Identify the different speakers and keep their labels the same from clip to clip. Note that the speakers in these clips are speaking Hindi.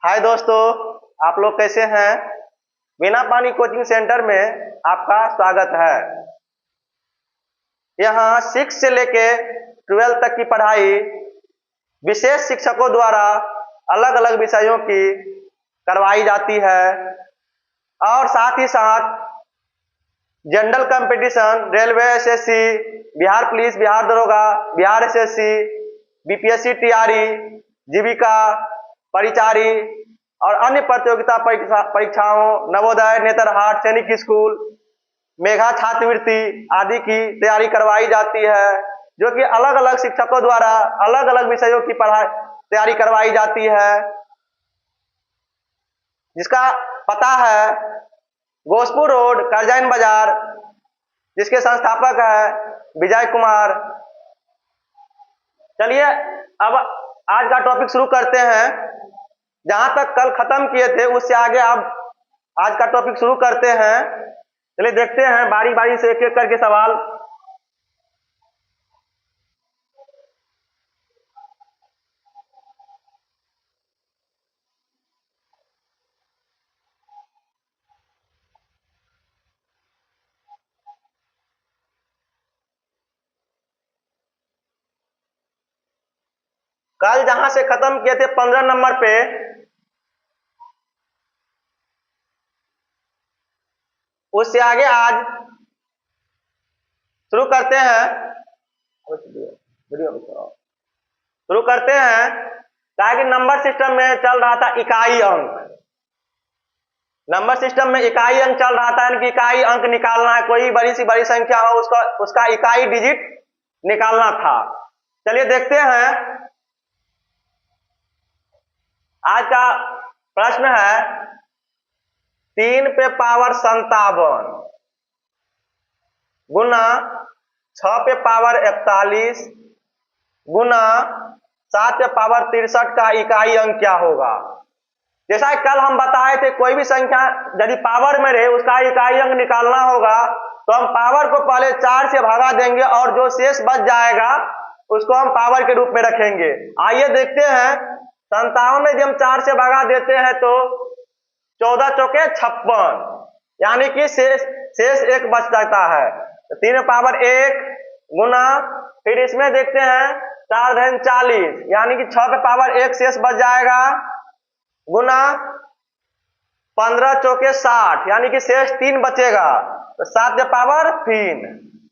Speaker 1: हाय दोस्तों, आप लोग कैसे हैं। बिना पानी कोचिंग सेंटर में आपका स्वागत है। यहाँ 6 से लेके 12 तक की पढ़ाई विशेष शिक्षकों द्वारा अलग अलग विषयों की करवाई जाती है और साथ ही साथ general competition, railway SSC, Bihar police, Bihar दरोगा, बिहार एसएससी, बीपीएससी टीआरई, जीविका, परिचारी और अन्य प्रतियोगिता परीक्षाओं, नवोदय, नेतरहाट, सैनिक स्कूल, मेघा छात्रवृत्ति आदि की तैयारी करवाई जाती है, जो कि अलग अलग शिक्षकों द्वारा अलग अलग विषयों की पढ़ाई तैयारी करवाई जाती है, जिसका पता है घोषपुर रोड, करजाइन बाजार, जिसके संस्थापक है विजय कुमार। चलिए अब आज का टॉपिक शुरू करते हैं। जहां तक कल खत्म किए थे उससे आगे अब आज का टॉपिक शुरू करते हैं। चलिए देखते हैं बारी बारी से एक एक करके सवाल। कल जहां से खत्म किए थे 15 नंबर पे, उससे आगे आज शुरू करते हैं। शुरू करते हैं कहा कि नंबर सिस्टम में चल रहा था इकाई अंक। नंबर सिस्टम में इकाई अंक चल रहा था, यानी कि इकाई अंक निकालना है। कोई बड़ी सी बड़ी संख्या हो उसका इकाई डिजिट निकालना था। चलिए देखते हैं। आज का प्रश्न है 3 पे पावर 57 गुना 6 पे पावर 41 गुना 7 पे पावर 63 का इकाई अंक क्या होगा। जैसा कि कल हम बताए थे, कोई भी संख्या यदि पावर में रहे उसका इकाई अंक निकालना होगा तो हम पावर को पहले 4 से भगा देंगे और जो शेष बच जाएगा उसको हम पावर के रूप में रखेंगे। आइए देखते हैं। 57 में जब हम 4 से भगा देते हैं तो 14 चौके 56, यानी कि शेष एक बच जाता है। 3 पावर 1 गुना, फिर इसमें देखते हैं 4 धन 40, यानी कि 6 पे पावर 1 शेष बच जाएगा, गुना 15 चौके 60, यानी कि शेष 3 बचेगा, तो 7 पे पावर 3।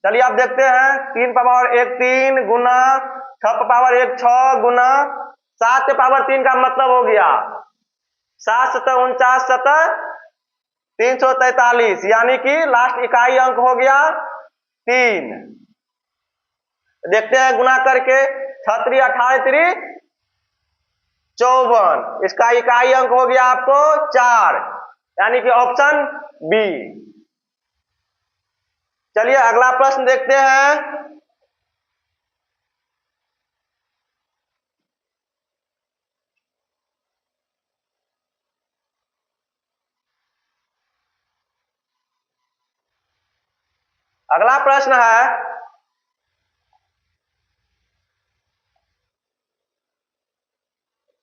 Speaker 1: चलिए आप देखते हैं। 3 पे पावर 1 3 गुना 6 पे पावर 1 6 गुना 7 पे पावर 3 का मतलब हो गया 7 7 49 7 343, यानी कि लास्ट इकाई अंक हो गया 3। देखते हैं गुना करके 6 3 18 3 54, इसका इकाई अंक हो गया आपको 4, यानी कि ऑप्शन बी। चलिए अगला प्रश्न देखते हैं। अगला प्रश्न है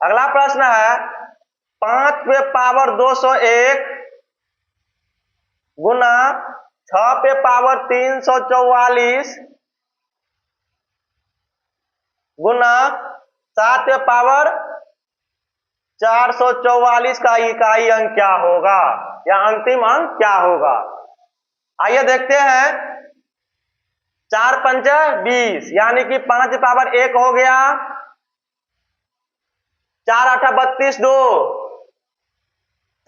Speaker 1: अगला प्रश्न है 5 पे पावर 201 गुना 6 पे पावर 344 गुना 7 पे पावर 444 का इकाई अंक क्या होगा, या अंतिम अंक क्या होगा। आइए देखते हैं। 4 पंचे 20, यानी कि 5 पावर 1 हो गया, 4 8 32 2,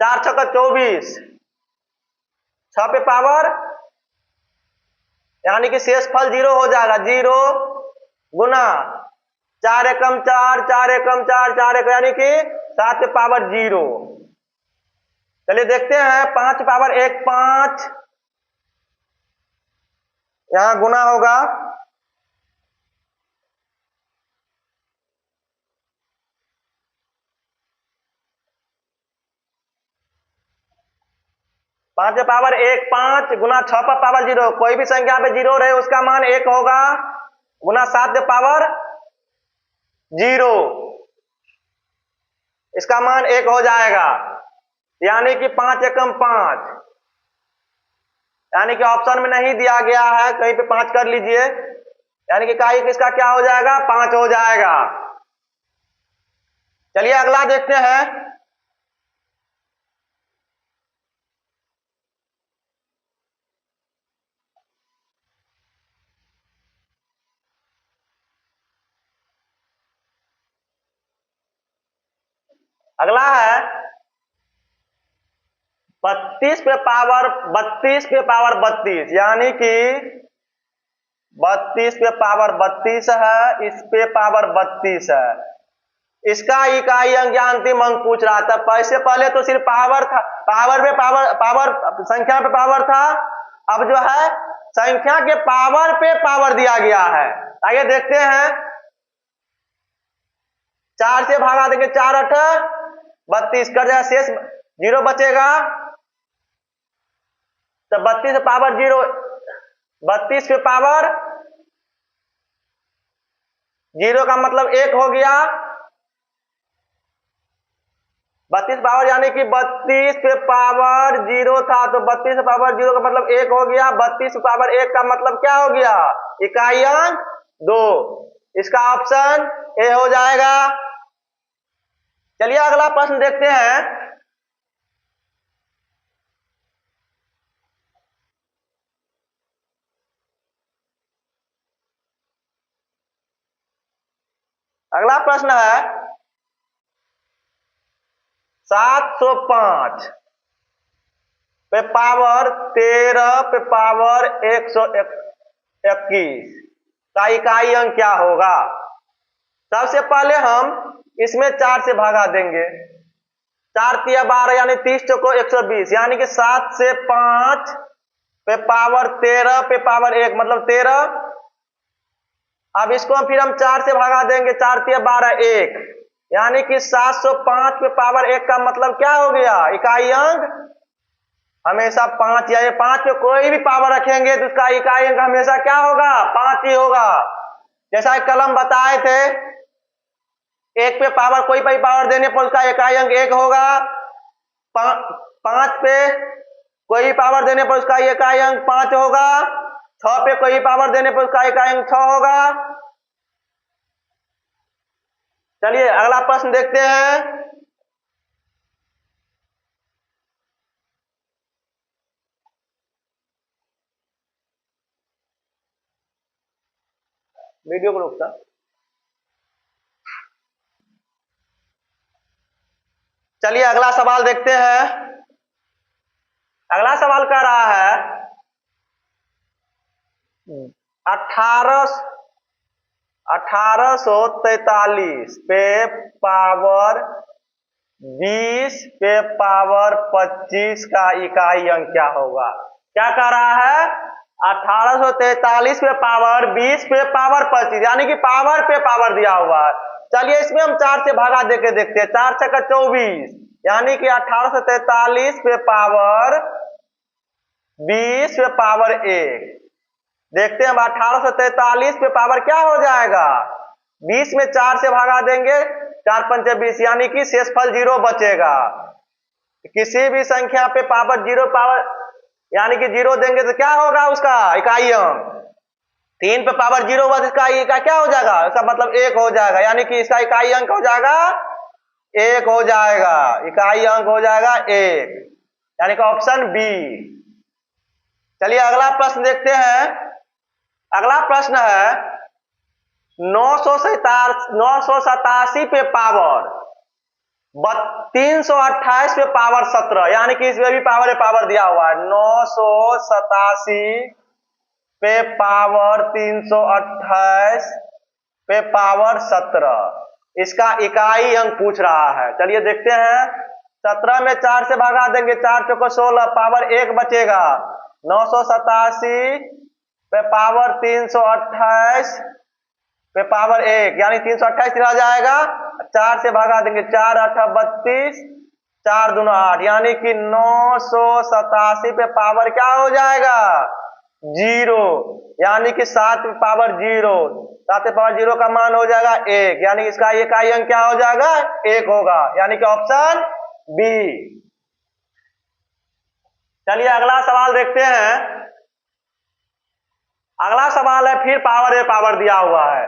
Speaker 1: 4 6 24, 6 पे पावर, यानी कि शेष फल 0 हो जाएगा, 0 गुना 4 एकम 4 4 एकम 4 4 एक, यानी कि 7 पे पावर 0। चलिए देखते हैं। 5 पावर 1 5, यहां गुना होगा, 5 पे पावर 1 5 गुना 6 पे पावर 0, कोई भी संख्या पे 0 रहे उसका मान 1 होगा, गुना 7 पे पावर 0, इसका मान 1 हो जाएगा, यानी कि 5 एकम 5, यानी कि ऑप्शन में नहीं दिया गया है, कहीं पे 5 कर लीजिए, यानी कि इकाई किसका क्या हो जाएगा, 5 हो जाएगा। चलिए अगला देखते हैं। अगला है 32 पे पावर 32, यानी कि 32 पे पावर 32 है, इस पे पावर 32 है। इसका इकाई अंक या अंतिम अंक पूछ रहा था। पैसे पहले तो सिर्फ पावर था, पावर पे पावर संख्या पे पावर था, अब जो है संख्या के पावर पे पावर दिया गया है। आइए देखते हैं। 4 से भागा देंगे, 4 8 32 कर जाएगा, शेष 0 बचेगा, तो 32 पे पावर 0, 32 पे पावर 0 का मतलब 1 हो गया। 32 पावर यानी कि 32 पे पावर 0 था, तो 32 पे पावर 0 का मतलब 1 हो गया। 32 पे पावर 1 का मतलब क्या हो गया, इकाई अंक 2। इसका ऑप्शन ए हो जाएगा। चलिए अगला प्रश्न देखते हैं। अगला प्रश्न है 705 पे पावर 13 पे पावर 121 का इकाई अंक क्या होगा। सबसे पहले हम इसमें 4 से भागा देंगे, 4 तिया 12 यानी 30 चौको 120, यानी कि 7 से 5 पे पावर 13 पे पावर 1 मतलब 13। अब इसको फिर हम 4 से भागा देंगे, 4 तिया 12 1, यानी कि 705 पे पावर 1 का मतलब क्या हो गया, इकाई अंक हमेशा 5, या 5 पे कोई भी पावर रखेंगे तो उसका इकाई अंक हमेशा क्या होगा, 5 ही होगा। जैसा कल हम बताए थे, 1 पे पावर कोई भी पावर देने पर उसका इकाई अंक 1 होगा, 5 पे कोई भी पावर देने पर उसका इकाई अंक 5 होगा, 6 पे कोई भी पावर देने पर उसका इकाई अंक 6 होगा। चलिए अगला प्रश्न देखते हैं। वीडियो को रुकता। चलिए अगला सवाल देखते हैं। अगला सवाल कह रहा है 1843 पे पावर 20 पे पावर 25 का इकाई अंक क्या होगा। क्या कह रहा है, 1843 पे पावर 20 पे पावर 25, यानी कि पावर पे पावर दिया हुआ है। चलिए इसमें हम 4 से भागा देके देखते हैं, 4 छक्का 24, यानी कि 1843 पे पावर 20 पे पावर 1। देखते हैं अब 1843 पे पावर क्या हो जाएगा, 20 में 4 से भागा देंगे, 4 पंचे 20, यानी कि शेषफल 0 बचेगा। किसी भी संख्या पे पावर 0 पावर यानी कि 0 देंगे तो क्या होगा उसका इकाई अंक, 3 पे पावर 0 हुआ तो इसका इकाई क्या हो जाएगा, इसका मतलब 1 हो जाएगा, यानी कि इसका इकाई अंक हो जाएगा 1 हो जाएगा, इकाई अंक हो जाएगा 1, यानी कि ऑप्शन बी। चलिए अगला प्रश्न देखते हैं। अगला प्रश्न है 987 पे पावर 328 पे पावर 17, यानी कि इसमें भी पावर दिया हुआ है। 987 पे पावर 328 पे पावर 17, इसका इकाई अंक पूछ रहा है। चलिए देखते हैं। 17 में 4 से भागा देंगे, 4 चौको 16, पावर 1 बचेगा। 987 पे पावर 328 पे पावर 1, यानी 328 रह जाएगा, 4 से भागा देंगे, 4 8 32, 4 दूना 8, यानी कि 987 पे पावर क्या हो जाएगा, जीरो, यानी कि 7 पावर जीरो, 7 पावर जीरो का मान हो जाएगा 1, यानी इसका इकाई अंक क्या हो जाएगा 1 होगा, यानी कि ऑप्शन बी। चलिए अगला सवाल देखते हैं। अगला सवाल है फिर पावर पावर दिया हुआ है।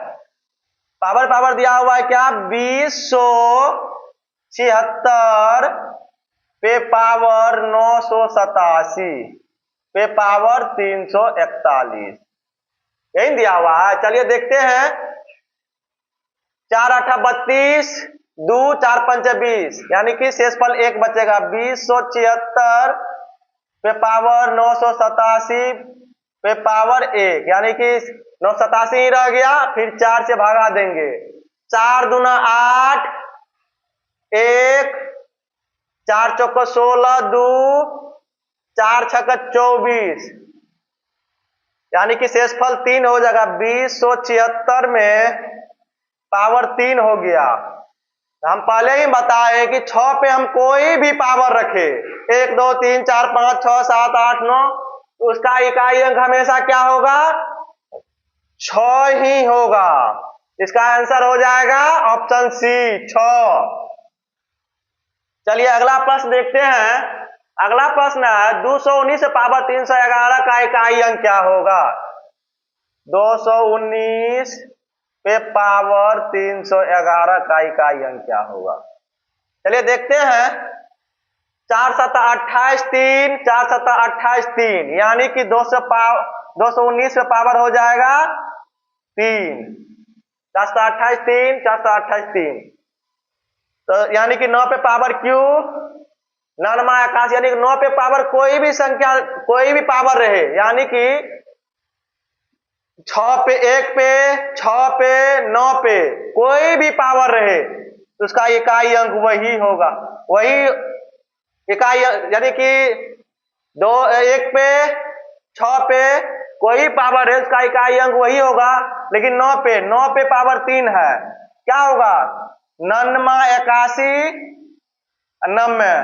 Speaker 1: पावर दिया हुआ है क्या, 2076 पे पावर 987 पे पावर 341, यही दिया हुआ है। चलिए देखते हैं। 4 8 32, 2 4 5 20, यानी कि शेषफल 1 बचेगा। 2076 पे पावर 987 पे पावर 1, यानी कि 987 ही रह गया, फिर 4 से भागा देंगे। 4 दूना 8, 1 4 चौको 16, 2 4 छक्का 24, यानी कि शेषफल 3 हो जाएगा। 2076 में पावर 3 हो गया। हम पहले ही बताए कि 6 पे हम कोई भी पावर रखे, 1 2 3 4 5 6 7 8 9, तो उसका इकाई अंक हमेशा क्या होगा 6 ही होगा। इसका आंसर हो जाएगा ऑप्शन सी 6। चलिए अगला प्रश्न देखते हैं। अगला प्रश्न है 219 पावर 311 का इकाई अंक क्या होगा। 219 पे पावर 311 का इकाई अंक क्या होगा। चलिए देखते हैं। 4 7 28 3, 4 7 28 3, यानी कि 219 पे पावर हो जाएगा 3, 4 7 28 3, 4 7 28 3, तो यानी कि 9 पे पावर क्यू, 9 आकाश, यानी कि 9 पे पावर कोई भी संख्या, कोई भी पावर रहे, यानी कि 6 पे 1 पे 6 पे 9 पे कोई भी पावर रहे तो उसका इकाई अंक वही होगा। वही इकाई, यानी कि 2 1 पे 6 पे कोई पावर है उसका इकाई अंक वही होगा। लेकिन 9 पे पावर 3 है, क्या होगा 9 81 90,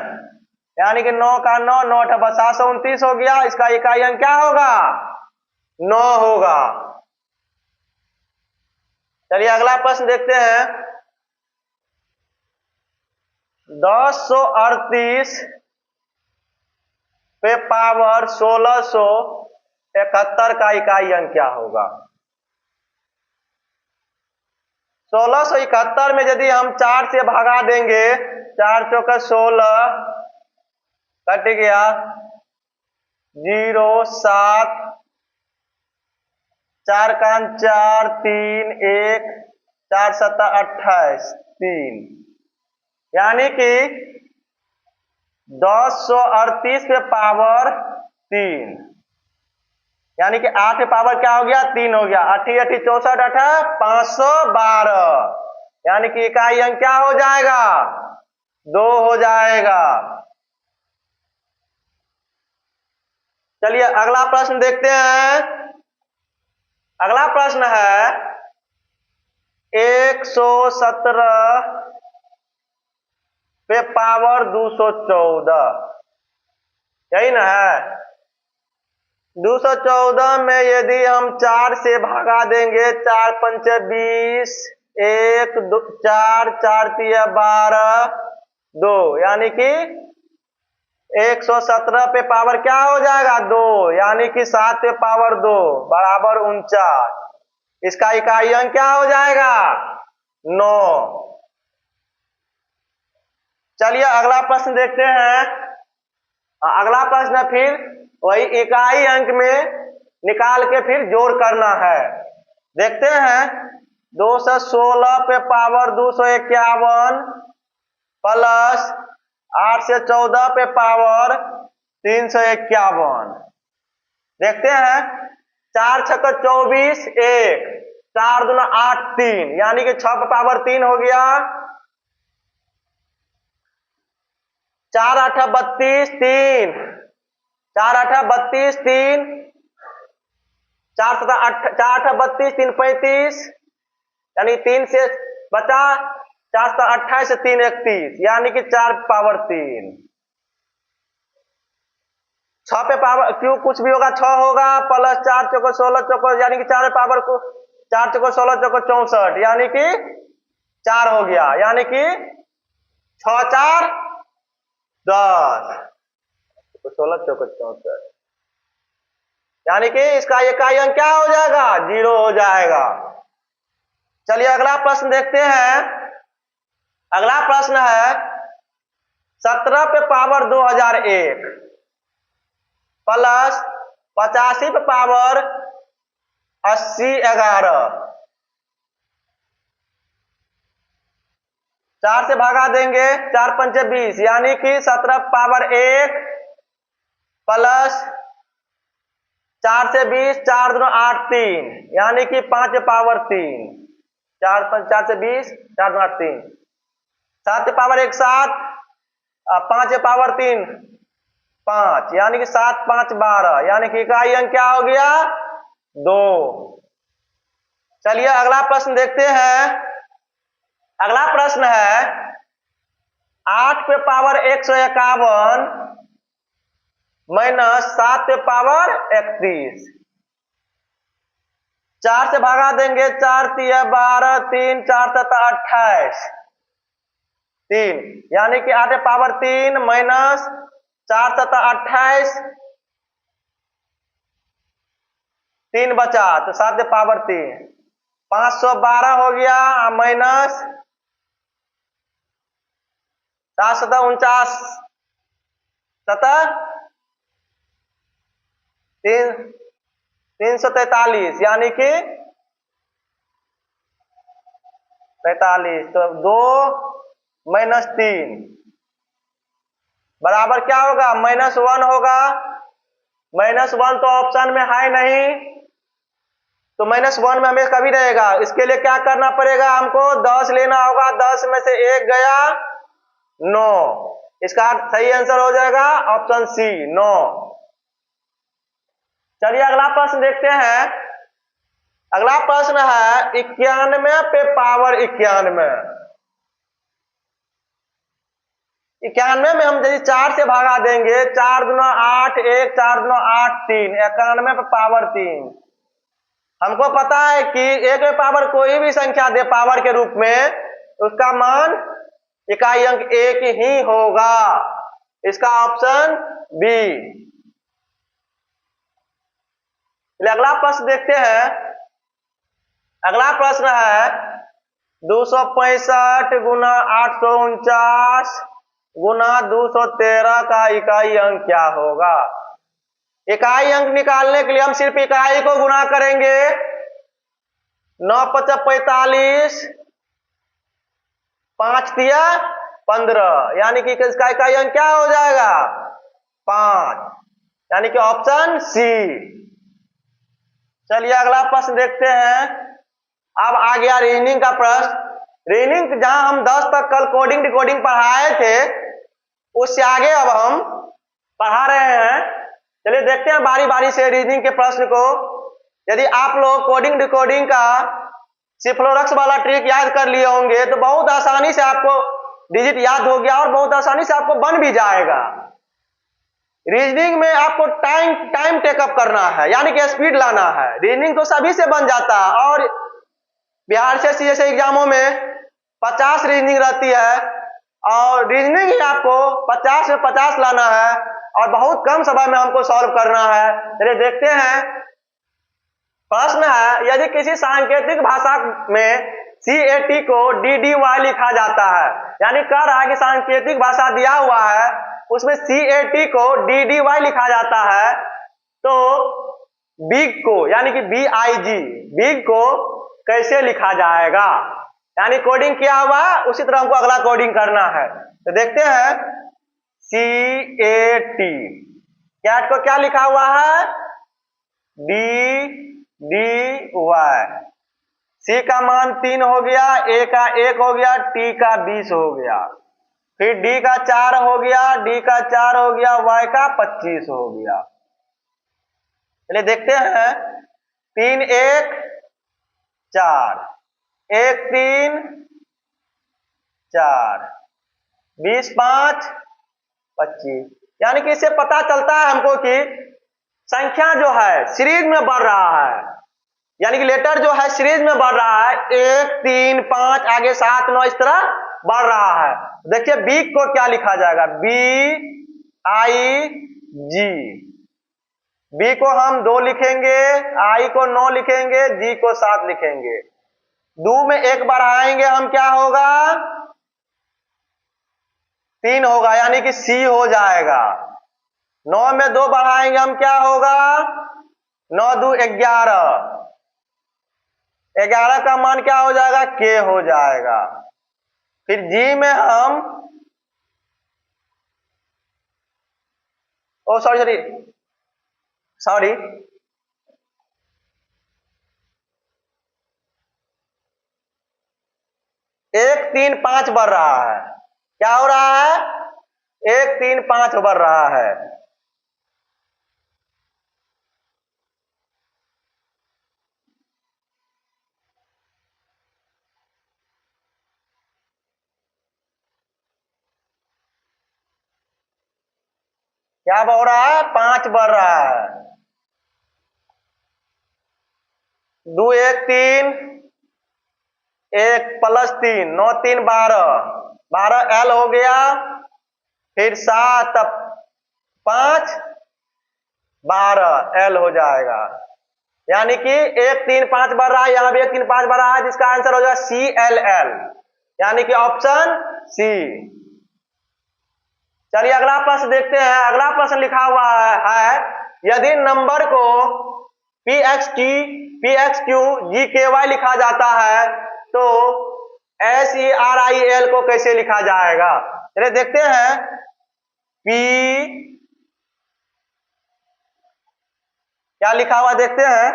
Speaker 1: यानी कि 9 का 9 9 8 729 हो गया। इसका इकाई अंक क्या होगा 9 होगा। चलिए अगला प्रश्न देखते हैं। 1038 पे पावर 1671 का इकाई अंक क्या होगा। 1671 में यदि हम 4 से भगा देंगे, 4 चौका 16 कट गया, 0 7 4 का 4 3 1 4 7 28 3, यानी कि 1038 पे पावर 3, यानी कि 8 पे पावर क्या हो गया 3 हो गया। 8 8 64 8 512, यानी कि इकाई अंक क्या हो जाएगा 2 हो जाएगा। चलिए अगला प्रश्न देखते हैं। अगला प्रश्न है 117 पे पावर 214, यही ना है। 214 में यदि हम 4 से भागा देंगे, 4 5 20, 1 2 4 4 3 12 2, यानी कि 117 पे पावर क्या हो जाएगा 2, यानी कि 7 पे पावर 2 बराबर 49। इसका इकाई अंक क्या हो जाएगा 9। चलिए अगला प्रश्न देखते हैं। अगला प्रश्न फिर वही इकाई अंक में निकाल के फिर जोड़ करना है। देखते हैं। 216 पे पावर 251 प्लस 8 से 14 पे पावर 351, देखते हैं। 4 छक्का 24 1, 4 दूना 8 3, यानी कि 6 पे पावर 3 हो गया। 4 8 32 3, 4 8 32 3, 4 7 8 4 8 32 3 35, यानी 3 से बचा, 4 7 28 से 3 31, यानी कि 4 पावर 3। 6 पे पावर क्यों कुछ भी होगा 6 होगा प्लस 4 चौको 16 चौको यानी कि 4 पावर को 4 चौको 16 चौको 64 यानी कि 4 हो गया, यानी कि 6 4 10 16 चौको 64 यानी कि इसका इकाई अंक क्या हो जाएगा 0 हो जाएगा। चलिए अगला प्रश्न देखते हैं। अगला प्रश्न है 17 पे पावर 2001 प्लस 85 पे पावर 80 11 4 से भागा देंगे 4 पंचे 20 यानी कि 17 पावर 1 प्लस 4 से 20 4 दूनी 8 3 यानी कि 5 पावर 3 4 से 20 4 दूनी 8 3 7 पावर 1 7 5 पावर 3 5 यानी कि 7 5 12 यानी कि इकाई अंक क्या हो गया 2। चलिए अगला प्रश्न देखते हैं। अगला प्रश्न है 8 पे पावर 151 माइनस 7 पे पावर 31 4 से भागा देंगे 4 3 12 3 4 7 28 3 यानी कि 8 पावर 3 माइनस 4 7 28 3 बचा तो 7 पावर 3 512 हो गया माइनस 7 7 49 7 343 यानी कि 45 तो 2 माइनस 3 बराबर क्या होगा -1 होगा। -1 तो ऑप्शन में है नहीं तो -1 में हमें कभी रहेगा। इसके लिए क्या करना पड़ेगा हमको 10 लेना होगा 10 में से 1 गया 9 इसका सही आंसर हो जाएगा ऑप्शन सी 9। चलिए अगला प्रश्न देखते हैं। अगला प्रश्न है 91 पे पावर 91 91 में हम यदि 4 से भागा देंगे 4 दूना 8 1 4 दूना 8 3 91 पे पावर 3 हमको पता है कि 1 पे पावर कोई भी संख्या दे पावर के रूप में उसका मान इकाई अंक 1 ही होगा। इसका ऑप्शन बी। अगला प्रश्न देखते हैं। अगला प्रश्न है 265 गुना 849 गुना 213 का इकाई अंक क्या होगा। इकाई अंक निकालने के लिए हम सिर्फ इकाई को गुना करेंगे 9 5 45 5 दिया 15 यानी कि इसका इकाई अंक क्या हो जाएगा 5 यानी कि ऑप्शन सी। चलिए अगला प्रश्न देखते हैं। अब आ गया रीजनिंग का प्रश्न। रीजनिंग जहां हम 10 तक कल कोडिंग डिकोडिंग पढ़ाए थे उससे आगे अब हम पढ़ा रहे हैं। चलिए देखते हैं बारी बारी से रीजनिंग के प्रश्न को। यदि आप लोग कोडिंग डिकोडिंग का सिफ्लोरक्स वाला ट्रिक याद कर लिए होंगे तो बहुत आसानी से आपको डिजिट याद हो गया और बहुत आसानी से आपको बन भी जाएगा। रीजनिंग में आपको टाइम टेकअप करना है यानी कि स्पीड लाना है। रीजनिंग तो सभी से बन जाता है और बिहार से जैसे एग्जामों में 50 रीजनिंग रहती है और रीजनिंग ही आपको 50 में 50 लाना है और बहुत कम समय में हमको सॉल्व करना है। चलिए देखते हैं। प्रश्न है यदि किसी सांकेतिक भाषा में CAT को DDY लिखा जाता है यानी कह रहा है कि सांकेतिक भाषा दिया हुआ है उसमें CAT को DDY लिखा जाता है तो बिग को यानी कि BIG बिग को कैसे लिखा जाएगा। यानी कोडिंग किया हुआ है उसी तरह हमको अगला कोडिंग करना है। तो देखते हैं CAT कैट को क्या लिखा हुआ है DDY। C का मान 3 हो गया A का 1 हो गया T का 20 हो गया फिर D का 4 हो गया D का 4 हो गया Y का 25 हो गया। चलिए देखते हैं 3 1 4 1 3 4 20 5 25 यानी कि इससे पता चलता है हमको कि संख्या जो है सीरीज में बढ़ रहा है, यानी कि लेटर जो है सीरीज में बढ़ रहा है, 1 3 5 आगे 7 9 इस तरह बढ़ रहा है। देखिए बी को क्या लिखा जाएगा, BIG। बी को हम 2 लिखेंगे, आई को 9 लिखेंगे, जी को 7 लिखेंगे। 2 में 1 बढ़ाएंगे हम, क्या होगा, 3 होगा, यानी कि सी हो जाएगा। 9 में 2 बढ़ाएंगे हम, क्या होगा, 9 2 11। 11 का मान क्या हो जाएगा, के हो जाएगा। फिर जी में हम, ओ सॉरी सॉरी सॉरी 1 3 5 बढ़ रहा है, क्या हो रहा है, 1 3 5 बढ़ रहा है। क्या बढ़ रहा है, 5 बढ़ रहा है। 2 1 3, 1 प्लस 3 9 3 12, 12 एल हो गया। फिर 7 5 12 एल हो जाएगा, यानी कि 1 3 5 बढ़ रहा है, यहां भी 1 3 5 बढ़ रहा है, जिसका आंसर हो जाएगा CLL, यानी कि ऑप्शन सी। चलिए अगला प्रश्न देखते हैं। अगला प्रश्न लिखा हुआ है यदि नंबर को PXQ GKY लिखा जाता है तो SERIL को कैसे लिखा जाएगा। चलिए देखते हैं। P क्या लिखा हुआ देखते हैं,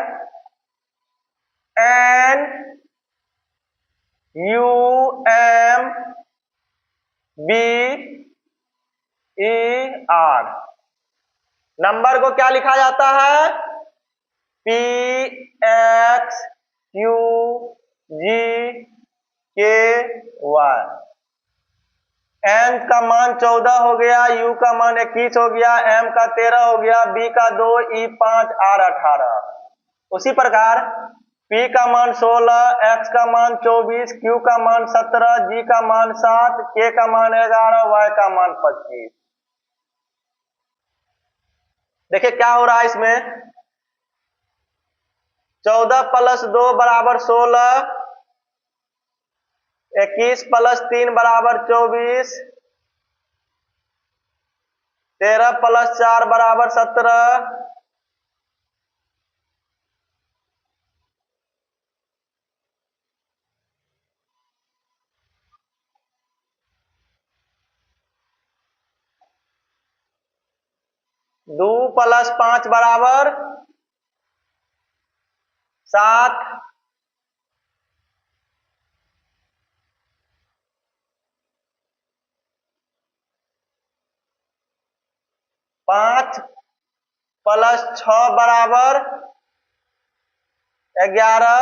Speaker 1: NUMBER। नंबर को क्या लिखा जाता है, PXQGKY। एम का मान 14 हो गया, यू का मान 21 हो गया, एम का 13 हो गया, बी का 2, ई 5, आर 18। उसी प्रकार पी का मान 16, एक्स का मान 24, क्यू का मान 17, जी का मान 7, के का मान 11, वाई का मान 25। देखिए क्या हो रहा है इसमें, 14 प्लस 2 बराबर 16, 21 प्लस 3 बराबर 24, 13 प्लस 4 बराबर 17, दो प्लस 5 बराबर 7, 5 प्लस 6 बराबर 11,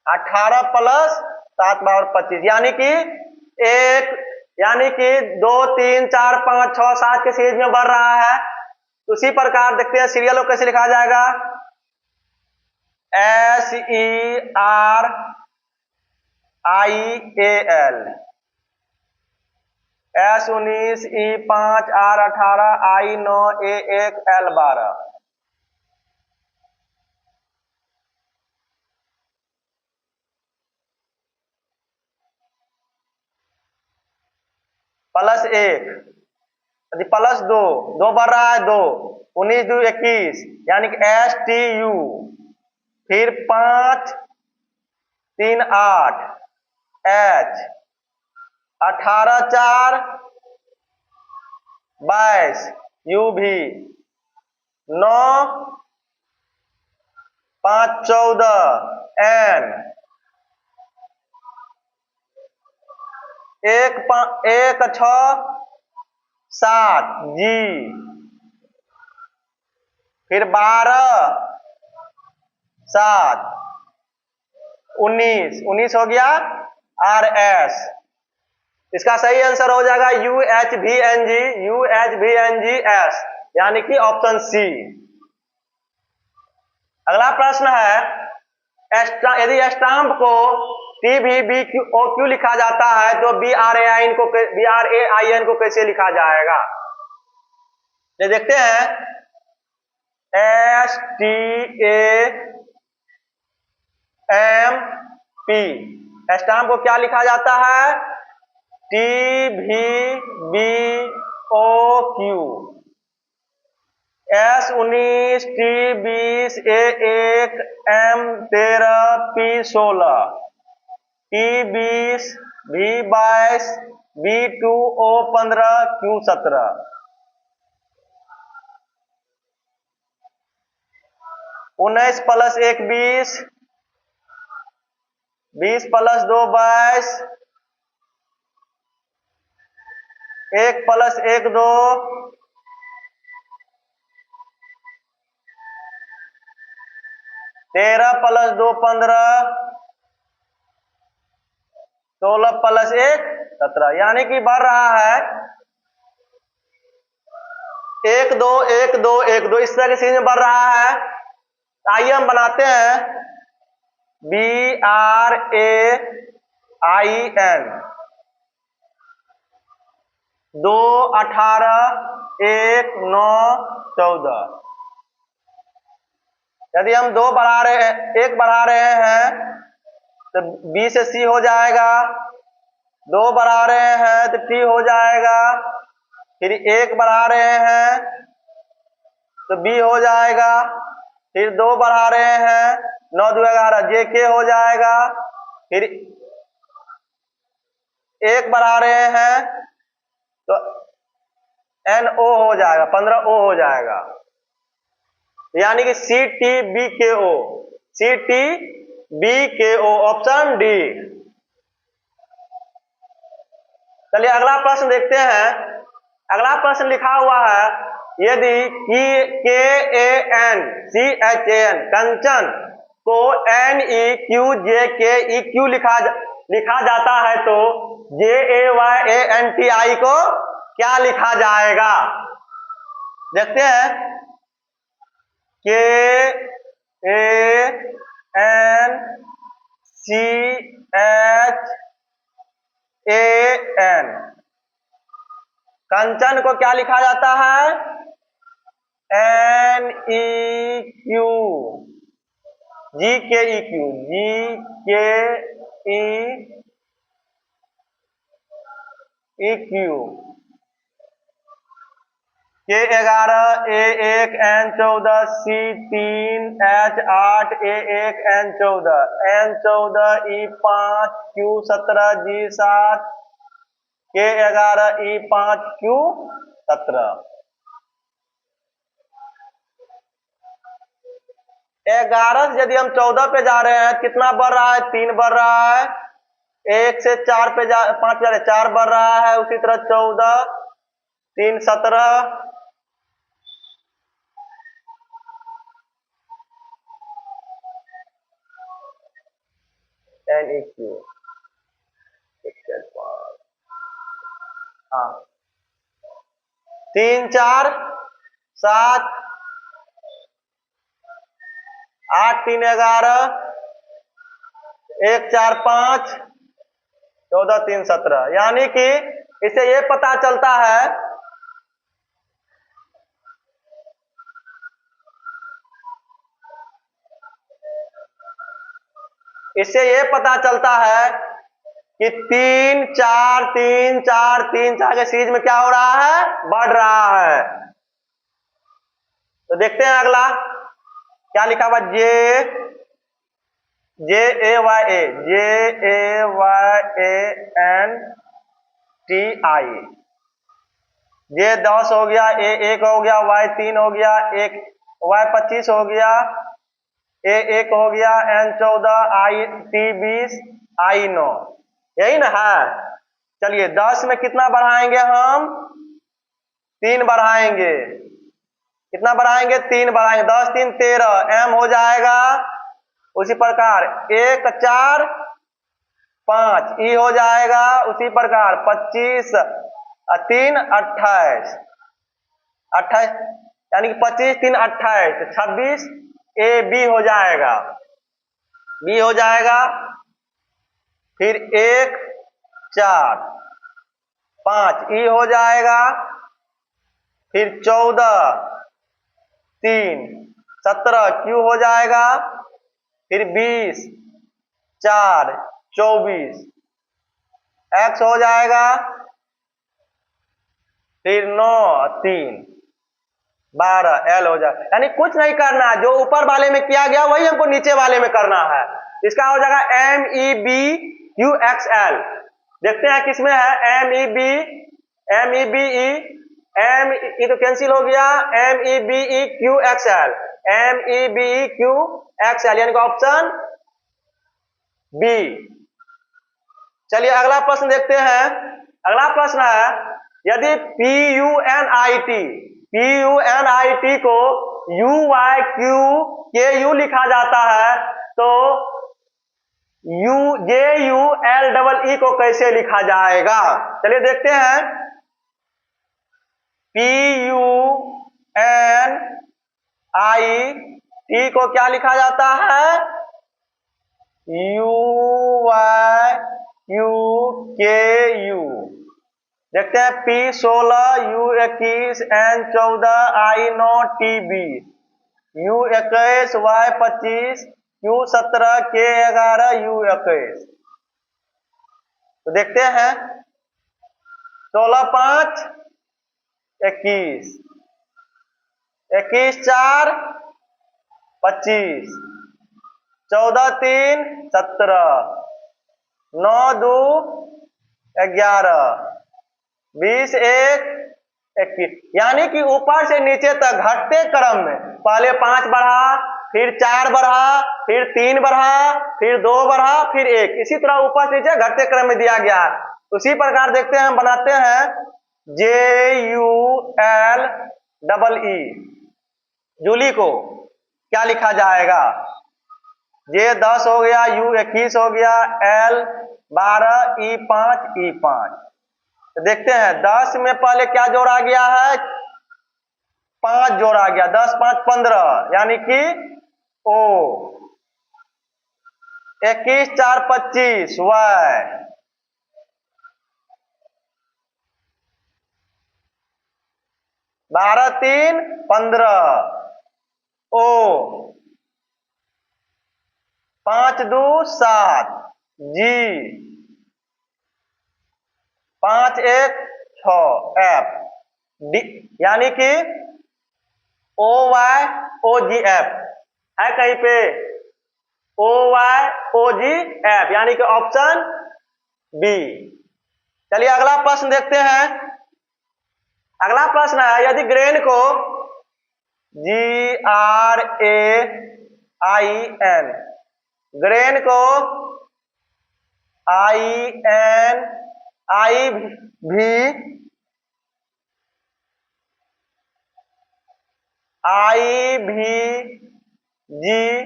Speaker 1: 18 प्लस 7 बराबर 25, यानी कि एक, यानी कि 2 3 4 5 6 7 के सीरीज में बढ़ रहा है। उसी प्रकार देखते हैं सीरियल को कैसे लिखा जाएगा, SERIAL, S19 E5 R18 I9 A1 L12। Plus 1 plus 2, 2 बढ़ रहा है 2, 19 2 21, यानी कि STU। फिर 5 3 8 H, 18 4 22 UV, 9 5 14 N, 1 6 7 G, फिर 12 7 19 हो गया RS। इसका सही आंसर हो जाएगा UHVNG यानी कि ऑप्शन सी। अगला प्रश्न है, यदि स्टाम्प को TBBOQ लिखा जाता है तो BRAIN को कैसे लिखा जाएगा? ये देखते हैं, STAMP। स्टाम्प को क्या लिखा जाता है? TBBOQ। S19 T20 A1 M13 P16 T20 V22 B2O15 Q17। 19 + 1 20, 20 + 2 22, 1 + 1 2, 13 + 2 15, 16 + 1 17, यानी कि बढ़ रहा है 1 2 1 2 1 2, इस तरह की चीज में बढ़ रहा है। आइए हम बनाते हैं BRAIN 2 18 1 9 14। यदि हम 1 बढ़ा रहे हैं तो B से C हो जाएगा, 2 बढ़ा रहे हैं तो T हो जाएगा, फिर 1 बढ़ा रहे हैं तो B हो जाएगा, फिर 2 बढ़ा रहे हैं 9 2 11 JK हो जाएगा, फिर 1 बढ़ा रहे हैं तो NO हो जाएगा, 15 O हो जाएगा, यानी कि CTBKO ऑप्शन डी। चलिए अगला प्रश्न देखते हैं। अगला प्रश्न लिखा हुआ है, यदि KANCHAN कंचन को NEQJKEQ लिखा जाता है तो JAYANTI को क्या लिखा जाएगा? देखते हैं, KANCHAN कंचन को क्या लिखा जाता है? NEQ GKEQ K11 A1 N14 C3 H8 A1 N14 N14 E5 Q17 G7 K11 E5 Q17। 11 से यदि हम 14 पे जा रहे हैं, कितना बढ़ रहा है? 3 बढ़ रहा है। 1 से 4 पे 5 जा रहे, 4 बढ़ रहा है। उसी तरह 14 3 17, NEQ हाँ 3 4 7 8 3 11 1 4 5 14 3 17, यानी कि इससे ये पता चलता है कि 3 4 3 4 3 4 के सीरीज में क्या हो रहा है? बढ़ रहा है। तो देखते हैं अगला क्या लिखा हुआ, JAYANTI। J 10 हो गया, A 1 हो गया, Y 3 हो गया, एक Y 25 हो गया, A 1 हो गया, N 14 T 20 I 9, यही ना है। चलिए 10 में कितना बढ़ाएंगे हम? 3 बढ़ाएंगे। कितना बढ़ाएंगे? 3 बढ़ाएंगे। 10 3 13 M हो जाएगा उसी प्रकार 1 4 5 ई हो जाएगा। उसी प्रकार 25 3 28 28 यानी कि 25 3 28 26 ए बी हो जाएगा, बी हो जाएगा। फिर 1 4 5 ई हो जाएगा। फिर 14 3 17 क्यू हो जाएगा। फिर 20 4 24 एक्स हो जाएगा। फिर 9 3 12 एल हो जाएगा। यानी कुछ नहीं करना, जो ऊपर वाले में किया गया वही हमको नीचे वाले में करना है। इसका हो जाएगा M E B Q X L. देखते हैं किसमें है M E B E, M E तो कैंसिल हो गया, M E B E Q X L, M E B E Q X L यानी कि ऑप्शन बी। चलिए अगला प्रश्न देखते हैं। अगला प्रश्न है, यदि P U N I T को U Y Q K U लिखा जाता है तो U J U L double E को कैसे लिखा जाएगा? चलिए देखते हैं। P U N I T को क्या लिखा जाता है? U Y Q K U. देखते हैं P 16 U 21 N 14 I 9 T 20 U 21 Y 25 Q 17 K 11 you 21। तो देखते हैं 16 5 21 21 4 25 14 3 17 9 2 11 20 1 21। यानी कि ऊपर से नीचे तक घटते क्रम में पहले 5 बढ़ा, फिर 4 बढ़ा, फिर 3 बढ़ा, फिर 2 बढ़ा, फिर 1, इसी तरह ऊपर से नीचे घटते क्रम में दिया गया है। उसी प्रकार देखते हैं, हम बनाते हैं J U L double E. Julie को क्या लिखा जाएगा? जे 10 हो गया, यू 21 हो गया, एल 12 ई 5 ई 5। तो देखते हैं 10 में पहले क्या जोड़ा गया है? 5 जोड़ा गया, 10 5 15 यानी कि ओ। 21 4 25 वाई। 12 3 15 ओ। 5 2 7 जी। 5 1 6 एफ डी। यानी कि ओ वाई ओ जी एफ है कहीं पे? ओ वाई ओ जी एफ यानी कि ऑप्शन बी। चलिए अगला प्रश्न देखते हैं। अगला प्रश्न है, यदि ग्रेन को G R A I N, grain को आई एन आई भी आई भी जी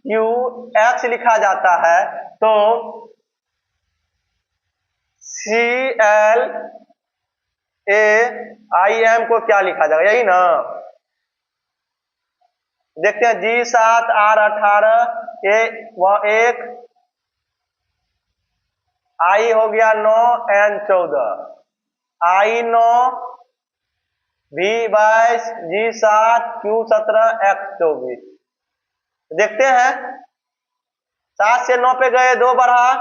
Speaker 1: क्यू एक्स लिखा जाता है तो C L A I am को क्या लिखा जाएगा? यही ना। देखते हैं जी 7 आर 18 ए वह 1 आई हो गया 9 एन 14 आई 9 भी 22 जी 7 क्यू 17 एक्स 24। देखते हैं 7 से 9 पे गए 2 बढ़ा,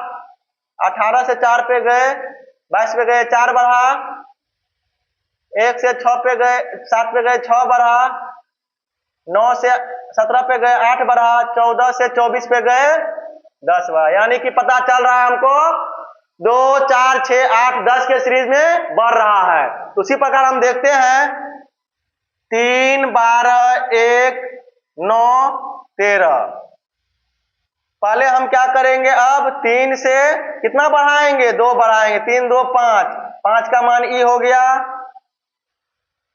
Speaker 1: 18 से 4 पे गए 22 पे गए 4 बढ़ा, 1 से 6 पे गए 7 पे गए 6 बढ़ा, 9 से 17 पे गए 8 बढ़ा, 14 से 24 पे गए 10 बढ़ा। यानी कि पता चल रहा है हमको 2 4 6 8 10 के सीरीज में बढ़ रहा है। उसी प्रकार हम देखते हैं 3 12 1 9 13। पहले हम क्या करेंगे? अब 3 से कितना बढ़ाएंगे? 2 बढ़ाएंगे, 3 2 5, 5 का मान ई हो गया।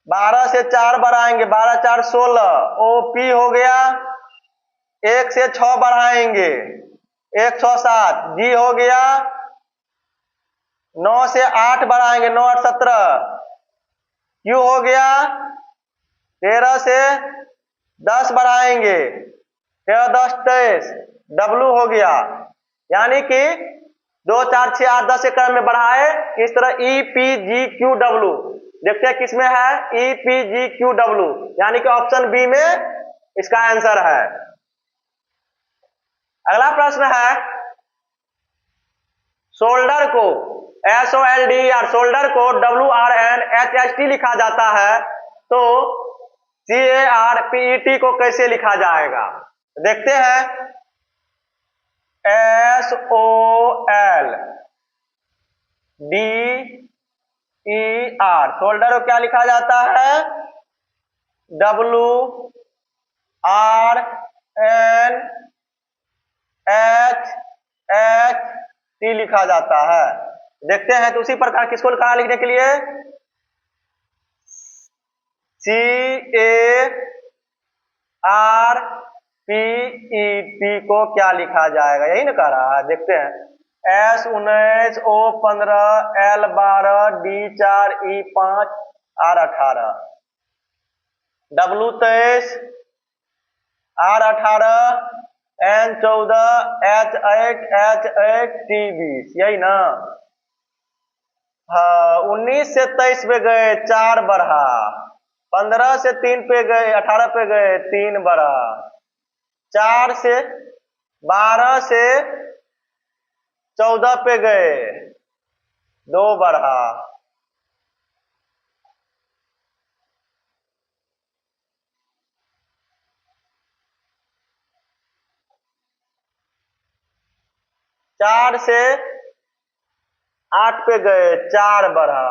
Speaker 1: 12 से 4 बढ़ाएंगे, 12 4 16 ओ पी हो गया। 1 से 6 बढ़ाएंगे 107, जी हो गया। 9 से 8 बढ़ाएंगे 9 8 17, क्यू हो गया। 13 से 10 बढ़ाएंगे 13 10 23, डब्लू हो गया। यानी कि 2 4 6 8 10 के क्रम में बढ़ाए। इस तरह E P G Q W, देखते हैं किसमें है E P G Q W, यानी कि ऑप्शन बी में इसका आंसर है। अगला प्रश्न है, शोल्डर को SOLDER शोल्डर को WRNHST लिखा जाता है, तो CARPET को कैसे लिखा जाएगा? देखते हैं। SOLDER शोल्डर को क्या लिखा जाता है? WRNHST लिखा जाता है। देखते हैं तो उसी प्रकार किसको लिखा लिखने के लिए CARPET को क्या लिखा जाएगा, यही ना कह रहा है। देखते हैं S19 O15 L12 D4 E5 R18, W23 R18 N14 H8 T20, यही ना। हाँ, 19 से 23 पे गए 4 बढ़ा, 15 से 3 पे गए 18 पे गए 3 बढ़ा, 4 से 12 से 14 पे गए 2 बढ़ा, 4 से 8 पे गए 4 बढ़ा,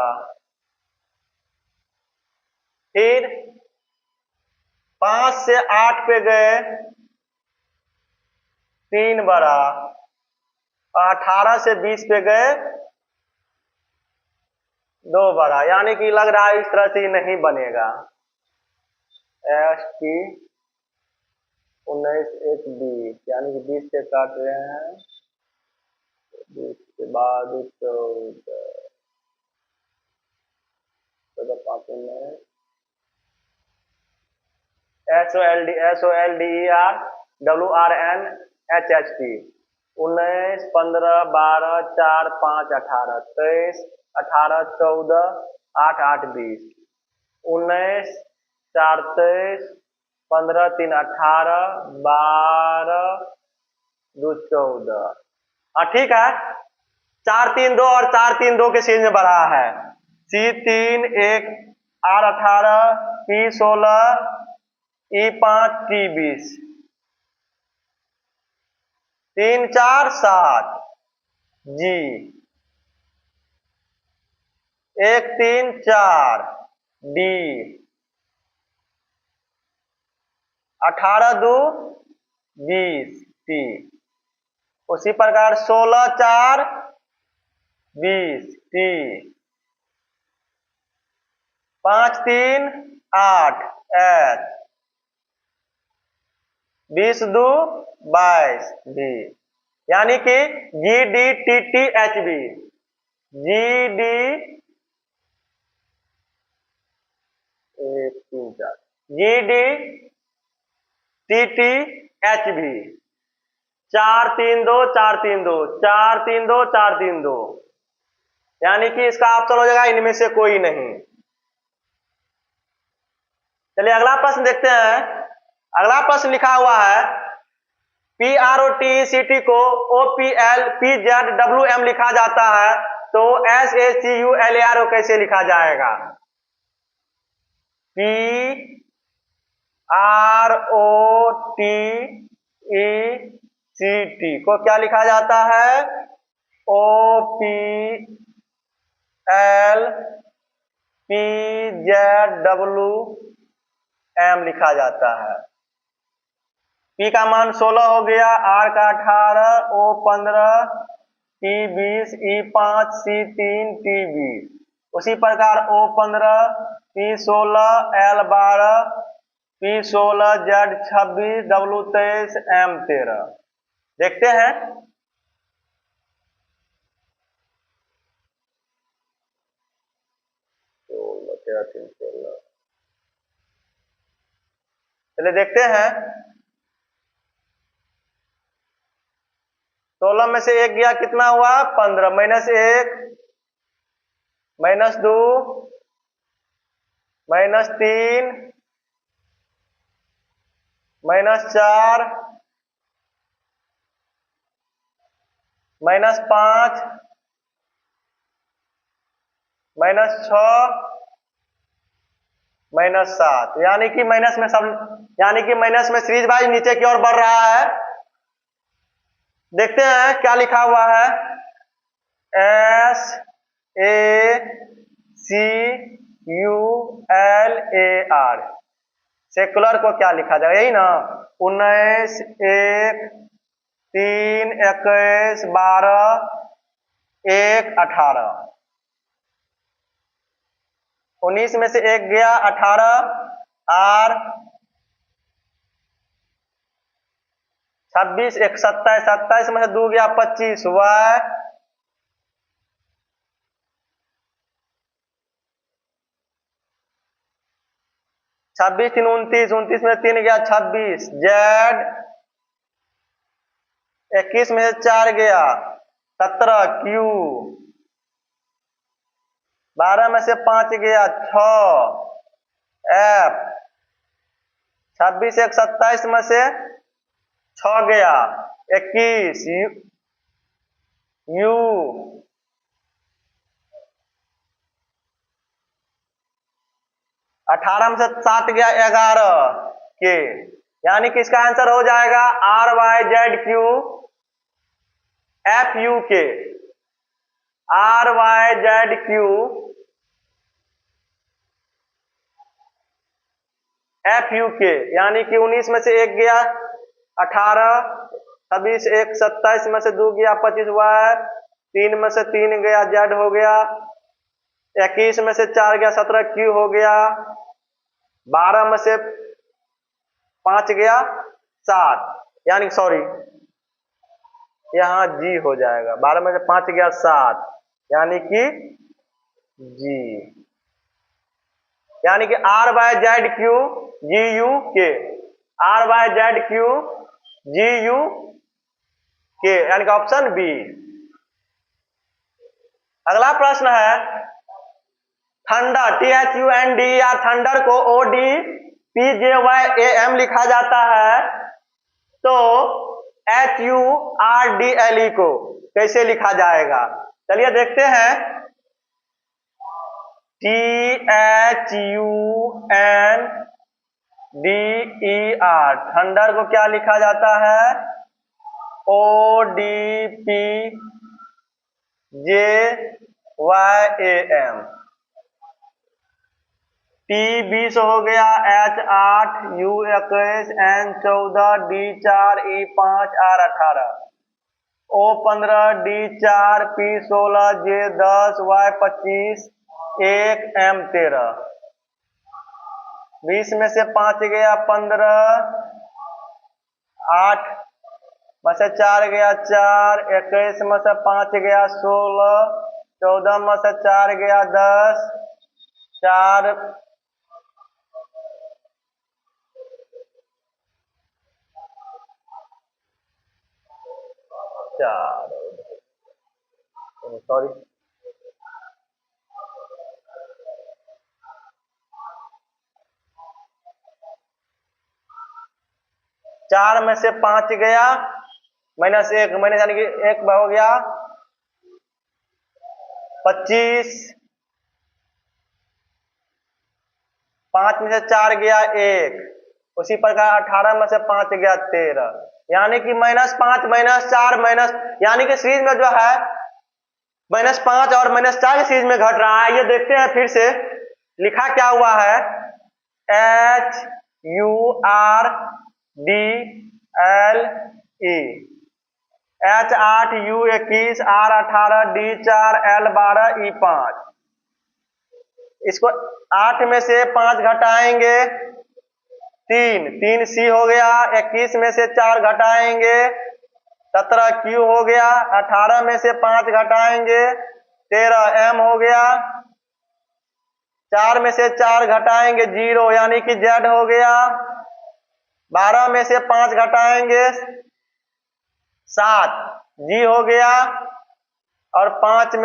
Speaker 1: फिर 5 से 8 पे गए 3 बढ़ा, 18 से 20 पे गए 2 बढ़ा। यानी कि लग रहा है इस तरह से ही नहीं बनेगा। ST 19 1 20, यानी कि 20 से काट रहे हैं, 20 के बाद 14 5 में SOLDER WRNHST 19 15 12 4 5 18 23 18 14 8 8 20, 19 4 23 15 3 18 12 2 14। हाँ ठीक है, 4 3 2 और 4 3 2 के सीरीज में बढ़ा है। C3 1 R18 P16 E5 T20, 3 4 7 G 1 3 4 D 18 2 20 T। उसी प्रकार 16 4 20 T, 5 3 8 H, 20 2 22 भी, यानी कि GDTTHB GD 1 3 4 GDTTHB 4 3 2 4 3 2 4 3 2 4 3 2, यानी कि इसका ऑप्शन हो जाएगा इनमें से कोई नहीं। चलिए अगला प्रश्न देखते हैं। अगला प्रश्न लिखा हुआ है, PROTCT को OPL PZWM लिखा जाता है, तो SACULAR को कैसे लिखा जाएगा? PROTCT को क्या लिखा जाता है? OPL PZWM लिखा जाता है। P का मान 16 हो गया, R का 18, O 15, T 20, E 5, C 3, T 20। उसी प्रकार O 15, P 16, L 12, P16Z26W23M13 देखते हैं। चलिए देखते हैं। 16 में से एक गया, कितना हुआ? 15 -1 -2 -3 -4 -5 -6 -7, यानी कि माइनस में सीरीज वाइज नीचे की ओर बढ़ रहा है। देखते हैं क्या लिखा हुआ है। SACULAR, सेकुलर को क्या लिखा जाएगा? यही ना, 19 1 3 21 12 1 18। 19 में से एक गया, 18 R 26 1 27, 27 में से 2 गया, 25 Y 26 3 29, 29 में 3 गया, 26 Z 21 में से 4 गया, 17 Q 12 में से 5 गया, 6 F 26 1 27 में से 6 गया, 21 U 18 में से 7 गया, 11 K, यानी कि इसका आंसर हो जाएगा RYZQ FUK। RYZQ FUK, यानी कि 19 में से एक गया, 18 26 1 27 में से 2 गया, 25 Y 3 में से 3 गया, Z हो गया, 21 में से 4 गया, 17 Q हो गया, 12 में से 5 गया, 7, यानी सॉरी यहाँ G हो जाएगा। 12 में से 5 गया, 7, यानी कि G, यानी कि RYZQ GUK, RYZQ GUK, यानी कि ऑप्शन बी। अगला प्रश्न है थंडर, THUNDER, थंडर को ODPJYAM लिखा जाता है, तो HURDLE को कैसे लिखा जाएगा? चलिए देखते हैं। THUNDER, थंडर को क्या लिखा जाता है? ODPJYAM। T20 हो गया, H8 U21 N14 D4 E5 R18, O15 D4 P16 J10 Y25 1 M13। 20 में से 5 गया, 15 8 में से 4 गया, 4 21 में से 5 गया, 16 14 में से 4 गया, 10 4 सॉरी 4 में से 5 गया, -1 माइनस, यानी कि 1 हो गया, 25, 5 में से 4 गया, 1, उसी प्रकार 18 में से 5 गया, 13, यानी कि -5 -4 माइनस, यानी कि सीरीज में जो है -5 और -4 की सीरीज में घट रहा है। ये देखते हैं फिर से लिखा क्या हुआ है। HURDLE, H8 U21 R18 D4 L12 E5, इसको 8 में से 5 घटाएंगे 3 सी हो गया, 21 में से 4 घटाएंगे 17 क्यू हो गया, 18 में से 5 घटाएंगे 13 एम हो गया, 4 में से 4 घटाएंगे 0 यानी कि जेड हो गया, 12 में से 5 घटाएंगे 7 जी हो गया, और 5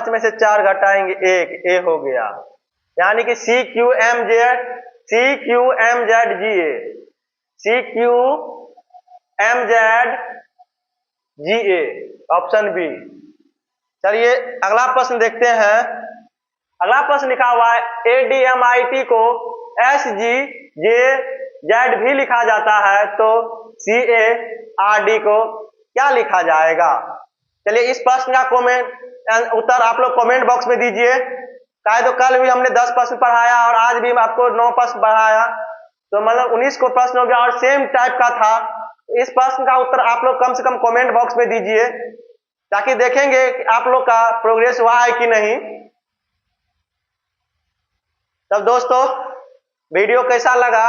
Speaker 1: में से 4 घटाएंगे 1 ए हो गया, यानी कि सी क्यू एम जेड जी ए, सी क्यू एम जेड जी ए, ऑप्शन बी। चलिए अगला प्रश्न देखते हैं। अगला प्रश्न लिखा हुआ है ADMIT को SGJZ भी लिखा जाता है, तो CARD को क्या लिखा जाएगा? चलिए इस प्रश्न का उत्तर आप लोग कमेंट बॉक्स में दीजिए। चाहे तो कल भी हमने 10 प्रश्न पढ़ाया और आज भी आपको 9 प्रश्न पढ़ाया, तो मतलब 19 को प्रश्न हो गया और सेम टाइप का था। इस प्रश्न का उत्तर आप लोग कम से कम कमेंट बॉक्स में दीजिए, ताकि देखेंगे कि आप लोग का प्रोग्रेस हुआ है कि नहीं। तब दोस्तों वीडियो कैसा लगा?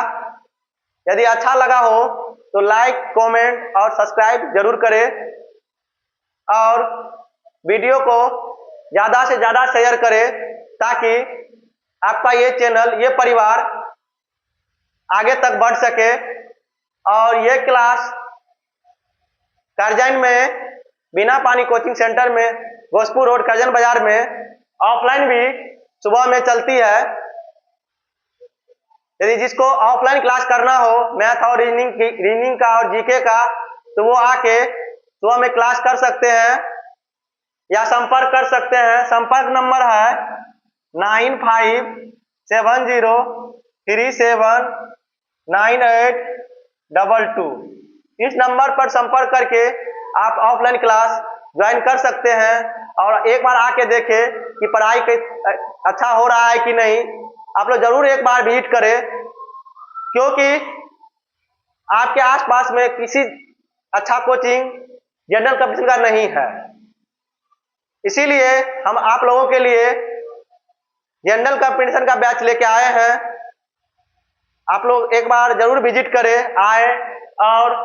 Speaker 1: यदि अच्छा लगा हो तो लाइक, कमेंट और सब्सक्राइब जरूर करें, और वीडियो को ज्यादा से ज्यादा शेयर करें, ताकि आपका ये चैनल, ये परिवार आगे तक बढ़ सके। और ये क्लास करजन में बिना पानी कोचिंग सेंटर में भोजपुर रोड करजन बाजार में ऑफलाइन भी सुबह में चलती है। यदि जिसको ऑफलाइन क्लास करना हो मैथ और रीजनिंग का और जीके का, तो वो आके सुबह में क्लास कर सकते हैं या संपर्क कर सकते हैं। संपर्क नंबर है 9570379822। इस नंबर पर संपर्क करके आप ऑफलाइन क्लास ज्वाइन कर सकते हैं, और एक बार आके देखें कि पढ़ाई अच्छा हो रहा है कि नहीं। आप लोग जरूर एक बार विजिट करें, क्योंकि आपके आसपास में किसी अच्छा कोचिंग जनरल कंपटीशन का नहीं है। इसीलिए हम आप लोगों के लिए जनरल कंपटीशन का बैच लेके आए हैं। आप लोग एक बार जरूर विजिट करें, आए और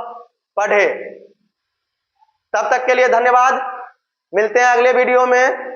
Speaker 1: पढ़े। तब तक के लिए धन्यवाद। मिलते हैं अगले वीडियो में।